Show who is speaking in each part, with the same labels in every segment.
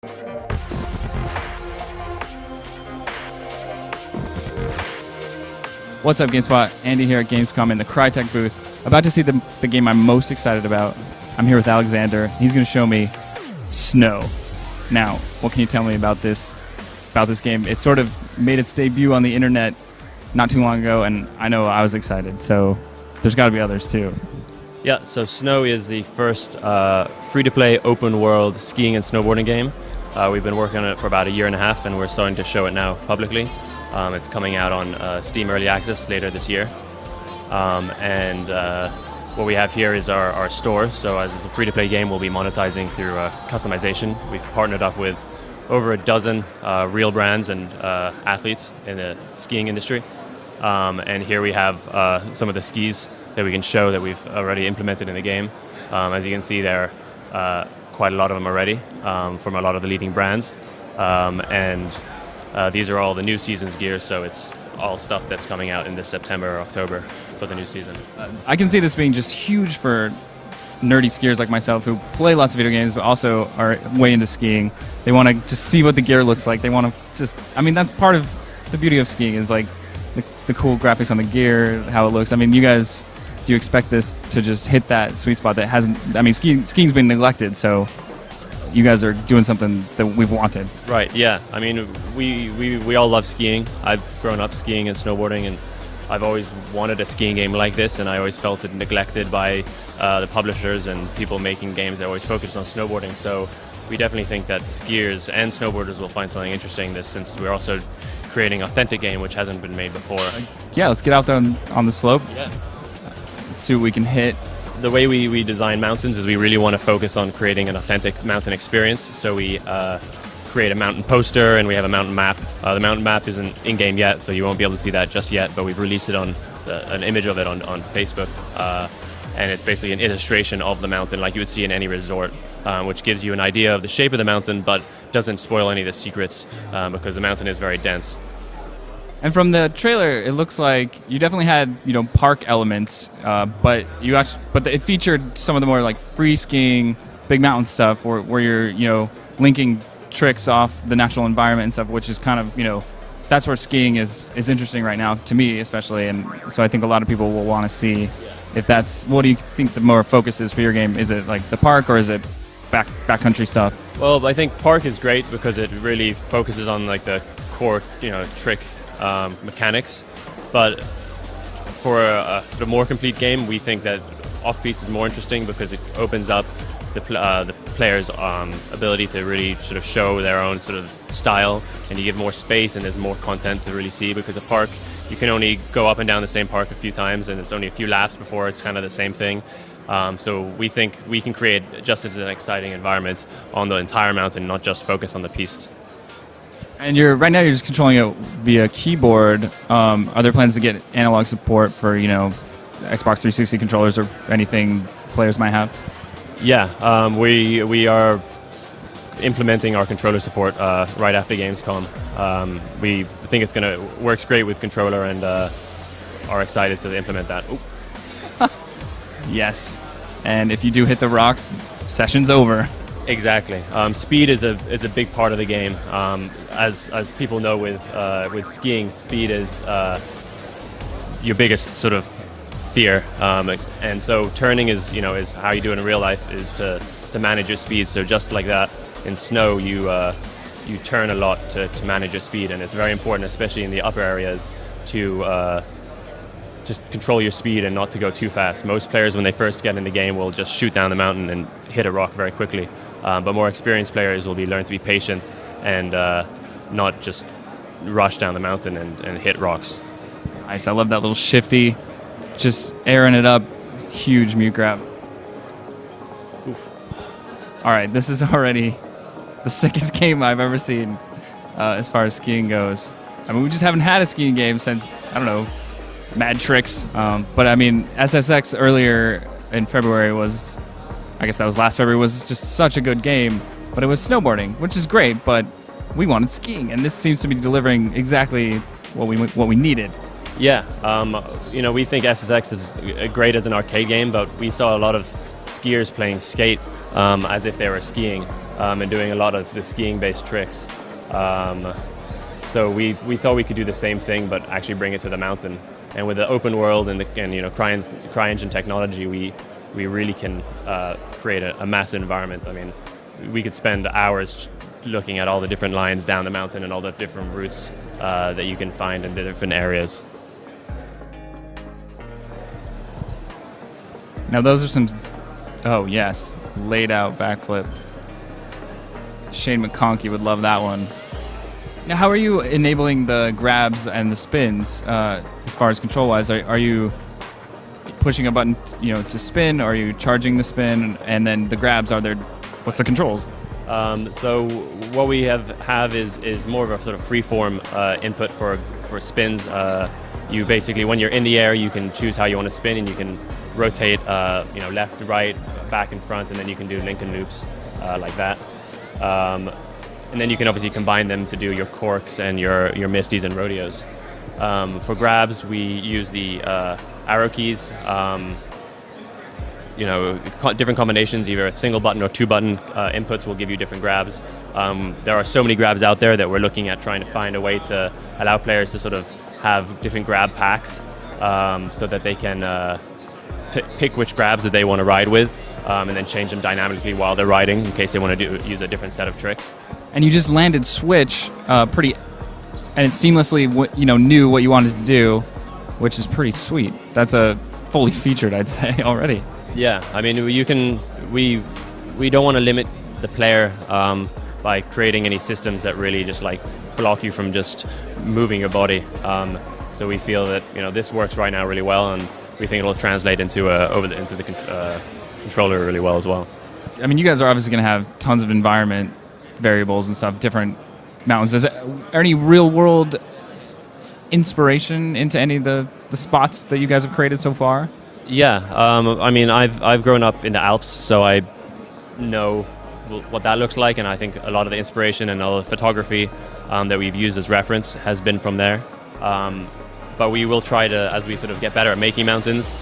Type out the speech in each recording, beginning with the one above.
Speaker 1: What's up, GameSpot? Andy here at Gamescom in the Crytek booth. About to see the game I'm most excited about. I'm here with Alexander. He's going to show me Snow. Now, what can you tell me about this game? It sort of made its debut on the internet not too long ago, and I know I was excited, so there's got to be others too.
Speaker 2: Yeah, so Snow is the first free-to-play open-world skiing and snowboarding game. We've been working on it for about a year and a half, and we're starting to show it now publicly. It's coming out on Steam Early Access later this year. What we have here is our store. So as it's a free-to-play game, we'll be monetizing through customization. We've partnered up with over a dozen real brands and athletes in the skiing industry. And here we have some of the skis that we can show that we've already implemented in the game. As you can see, there are quite a lot of them already from a lot of the leading brands. These are all the new season's gear, so it's all stuff that's coming out in this September or October for the new season.
Speaker 1: I can see this being just huge for nerdy skiers like myself who play lots of video games but also are way into skiing. They want to just see what the gear looks like. They want to just, I mean, that's part of the beauty of skiing is like the cool graphics on the gear, how it looks. I mean, you guys, do you expect this to just hit that sweet spot that hasn't, I mean, skiing's been neglected, so you guys are doing something that we've wanted.
Speaker 2: Right, yeah. I mean, we all love skiing. I've grown up skiing and snowboarding, and I've always wanted a skiing game like this, and I always felt it neglected by the publishers and people making games that always focused on snowboarding. So we definitely think that skiers and snowboarders will find something interesting in this, since we're also creating an authentic game which hasn't been made before.
Speaker 1: Yeah, let's get out there on the slope.
Speaker 2: Yeah.
Speaker 1: Let's see what we can hit.
Speaker 2: The way we design mountains is we really want to focus on creating an authentic mountain experience. So we create a mountain poster and we have a mountain map. The mountain map isn't in-game yet, so you won't be able to see that just yet, but we've released it on an image of it on Facebook. And it's basically an illustration of the mountain like you would see in any resort, which gives you an idea of the shape of the mountain but doesn't spoil any of the secrets because the mountain is very dense.
Speaker 1: And from the trailer, it looks like you definitely had, park elements, but it featured some of the more like free skiing, big mountain stuff, where you're, linking tricks off the natural environment and stuff, which is kind of, that's where skiing is interesting right now, to me especially. And so I think a lot of people will want to see if that's, what do you think the more focus is for your game? Is it like the park or is it backcountry stuff?
Speaker 2: Well, I think park is great because it really focuses on like the core, trick mechanics, but for a sort of more complete game, we think that off-piste is more interesting because it opens up the player's ability to really sort of show their own sort of style, and you give more space and there's more content to really see, because a park, you can only go up and down the same park a few times and it's only a few laps before it's kind of the same thing. So we think we can create just as an exciting environment on the entire mountain, not just focus on the piste.
Speaker 1: And right now you're just controlling it via keyboard. Are there plans to get analog support for Xbox 360 controllers or anything players might have?
Speaker 2: Yeah, we are implementing our controller support right after Gamescom. We think it's works great with controller and are excited to implement that.
Speaker 1: Yes, and if you do hit the rocks, session's over.
Speaker 2: Exactly. Speed is a big part of the game. As people know, with skiing, speed is your biggest sort of fear, and so turning is how you do it in real life, is to manage your speed. So just like that, in snow you turn a lot to manage your speed, and it's very important, especially in the upper areas, to control your speed and not to go too fast. Most players, when they first get in the game, will just shoot down the mountain and hit a rock very quickly. But more experienced players will learn to be patient and not just rush down the mountain and hit rocks.
Speaker 1: Nice, I love that little shifty, just airing it up, huge mute grab. Oof. All right, this is already the sickest game I've ever seen as far as skiing goes. I mean, we just haven't had a skiing game since, I don't know, Mad Tricks. But I mean, SSX earlier in February was, I guess that was last February, was just such a good game. But it was snowboarding, which is great, but we wanted skiing, and this seems to be delivering exactly what we needed.
Speaker 2: Yeah, we think SSX is great as an arcade game, but we saw a lot of skiers playing skate as if they were skiing. and doing a lot of the skiing-based tricks. So we thought we could do the same thing, but actually bring it to the mountain. And with the open world and CryEngine technology, we really can create a massive environment. I mean, we could spend hours looking at all the different lines down the mountain and all the different routes that you can find in the different areas.
Speaker 1: Now those are some, oh yes, laid out backflip. Shane McConkey would love that one. Now how are you enabling the grabs and the spins as far as control-wise? Are you pushing a button to spin, or are you charging the spin, and then the grabs, what's the controls?
Speaker 2: So what we have is more of a sort of free-form input for spins. You basically, when you're in the air, you can choose how you want to spin, and you can rotate, left to right, back and front, and then you can do Lincoln loops like that. And then you can obviously combine them to do your corks and your misties and rodeos. For grabs, we use the arrow keys. Different combinations, either a single button or two button inputs will give you different grabs. There are so many grabs out there that we're looking at trying to find a way to allow players to sort of have different grab packs so that they can pick which grabs that they want to ride with, and then change them dynamically while they're riding in case they want to use a different set of tricks.
Speaker 1: And you just landed Switch and it seamlessly knew what you wanted to do, which is pretty sweet. That's a fully featured, I'd say, already.
Speaker 2: Yeah, I mean, we don't want to limit the player by creating any systems that really just like block you from just moving your body. So we feel that this works right now really well, and we think it'll translate into the controller really well as well.
Speaker 1: I mean, you guys are obviously going to have tons of environment variables and stuff, different mountains. Is there any real-world inspiration into any of the spots that you guys have created so far?
Speaker 2: Yeah, I mean, I've grown up in the Alps, so I know what that looks like, and I think a lot of the inspiration and all the photography that we've used as reference has been from there. But we will try to, as we sort of get better at making mountains,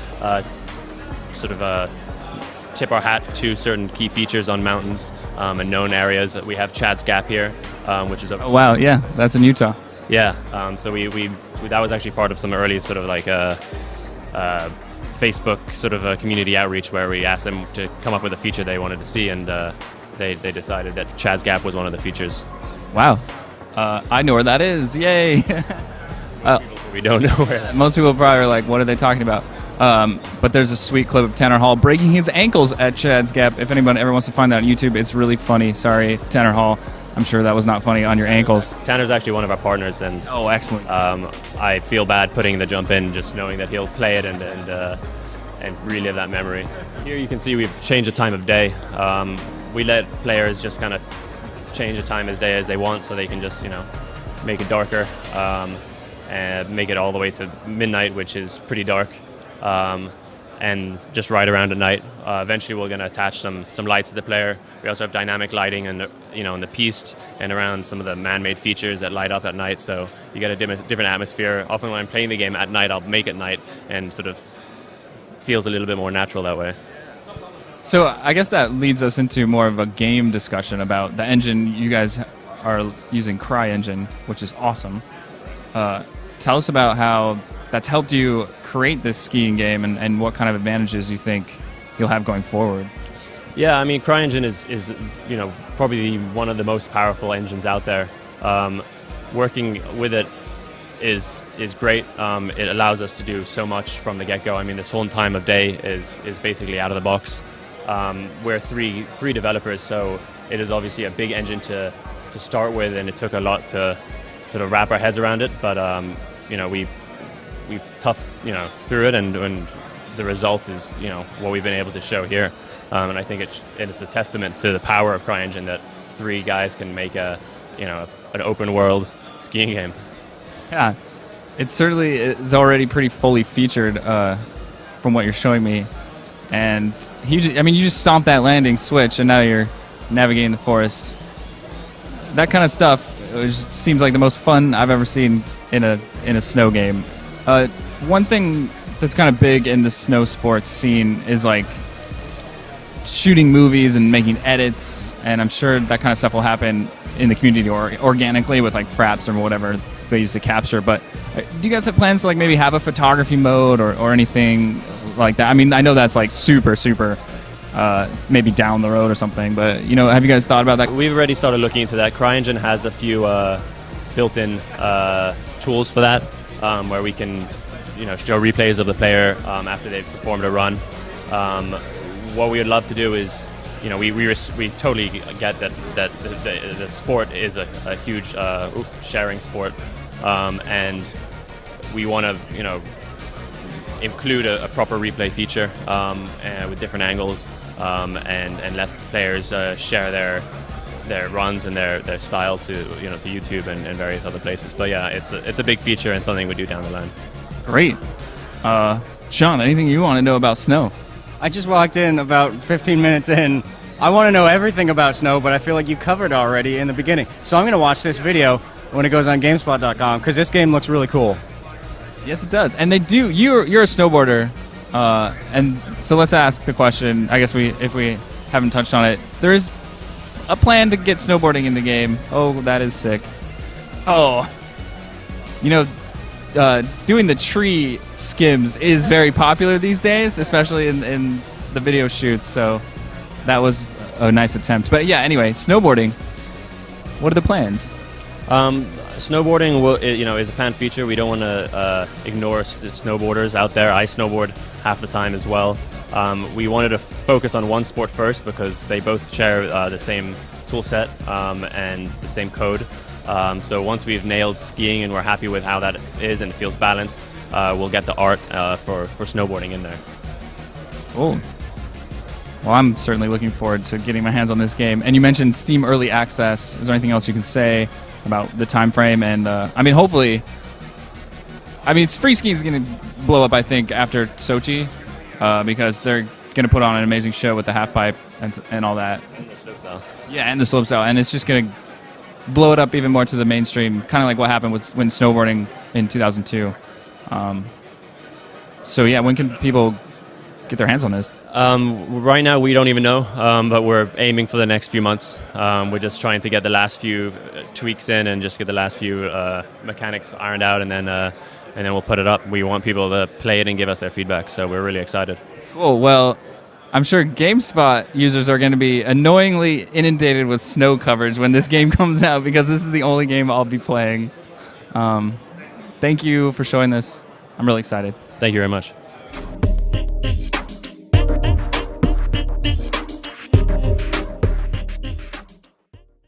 Speaker 2: tip our hat to certain key features on mountains and known areas. We have Chad's Gap here, which is
Speaker 1: oh, wow, yeah, that's in Utah.
Speaker 2: Yeah, so we that was actually part of some early sort of like Facebook sort of a community outreach where we asked them to come up with a feature they wanted to see, and they decided that Chad's Gap was one of the features.
Speaker 1: Wow, I know where that is! Yay!
Speaker 2: We don't know where that is.
Speaker 1: Most people probably are like, what are they talking about? But there's a sweet clip of Tanner Hall breaking his ankles at Chad's Gap. If anyone ever wants to find that on YouTube, it's really funny. Sorry, Tanner Hall. I'm sure that was not funny on your ankles.
Speaker 2: Tanner's actually one of our partners, and
Speaker 1: oh, excellent.
Speaker 2: I feel bad putting the jump in, just knowing that he'll play it and relive that memory. Here you can see we've changed the time of day. We let players just kind of change the time of day as they want, so they can just make it darker and make it all the way to midnight, which is pretty dark. And just ride around at night. Eventually we're going to attach some lights to the player. We also have dynamic lighting in the piste and around some of the man-made features that light up at night, so you get a different atmosphere. Often when I'm playing the game at night, I'll make it night, and sort of feels a little bit more natural that way.
Speaker 1: So I guess that leads us into more of a game discussion about the engine. You guys are using CryEngine, which is awesome. Tell us about how that's helped you create this skiing game, and what kind of advantages you think you'll have going forward.
Speaker 2: Yeah, I mean, CryEngine is probably one of the most powerful engines out there. Working with it is great. It allows us to do so much from the get-go. I mean, this whole time of day is basically out of the box. We're three developers, so it is obviously a big engine to start with, and it took a lot to sort of wrap our heads around it. But we toughed through it, and the result is what we've been able to show here. And I think it's a testament to the power of CryEngine that three guys can make an open world skiing game.
Speaker 1: Yeah, it certainly is already pretty fully featured from what you're showing me. And you just stomped that landing switch, and now you're navigating the forest. That kind of stuff seems like the most fun I've ever seen in a snow game. One thing that's kind of big in the snow sports scene is like shooting movies and making edits, and I'm sure that kind of stuff will happen in the community or organically with like fraps or whatever they use to capture. But do you guys have plans to like maybe have a photography mode or anything like that? I mean, I know that's like super maybe down the road or something, but you know, have you guys thought about that?
Speaker 2: We've already started looking into that. CryEngine has a few built-in tools for that, where we can, you know, show replays of the player after they've performed a run. What we would love to do is, you know, we totally get that the sport is a huge sharing sport, and we want to, you know, include a proper replay feature with different angles, and let players share their runs and their style to, you know, to YouTube and various other places. But yeah, it's a big feature and something we do down the line.
Speaker 1: Great. Sean, anything you want to know about Snow?
Speaker 3: I just walked in about 15 minutes in. I want to know everything about Snow, but I feel like you covered it already in the beginning. So I'm going to watch this video when it goes on GameSpot.com because this game looks really cool.
Speaker 1: Yes, it does. And they do. You're a snowboarder, and so let's ask the question. I guess if we haven't touched on it, there is a plan to get snowboarding in the game. Oh, that is sick. Oh, you know, doing the tree skims is very popular these days, especially in the video shoots. So that was a nice attempt. But yeah, anyway, snowboarding. What are the plans?
Speaker 2: Snowboarding, you know, is a planned feature. We don't want to ignore the snowboarders out there. I snowboard half the time as well. We wanted to focus on one sport first because they both share the same tool set and the same code. So once we've nailed skiing and we're happy with how that is and it feels balanced, we'll get the art for snowboarding in there.
Speaker 1: Cool. Well, I'm certainly looking forward to getting my hands on this game. And you mentioned Steam Early Access. Is there anything else you can say about the time frame? And I mean, hopefully, it's free skiing is going to blow up, I think, after Sochi, because they're going to put on an amazing show with the half pipe and all that.
Speaker 2: And the slopestyle.
Speaker 1: Yeah, and the slopestyle, and it's just going to blow it up even more to the mainstream, kind of like what happened when snowboarding in 2002. So yeah, when can people get their hands on this?
Speaker 2: Right now we don't even know, but we're aiming for the next few months. We're just trying to get the last few tweaks in and just get the last few mechanics ironed out, and then we'll put it up. We want people to play it and give us their feedback, so we're really excited.
Speaker 1: Cool. Well, I'm sure GameSpot users are going to be annoyingly inundated with snow coverage when this game comes out, because this is the only game I'll be playing. Thank you for showing this. I'm really excited.
Speaker 2: Thank you very much.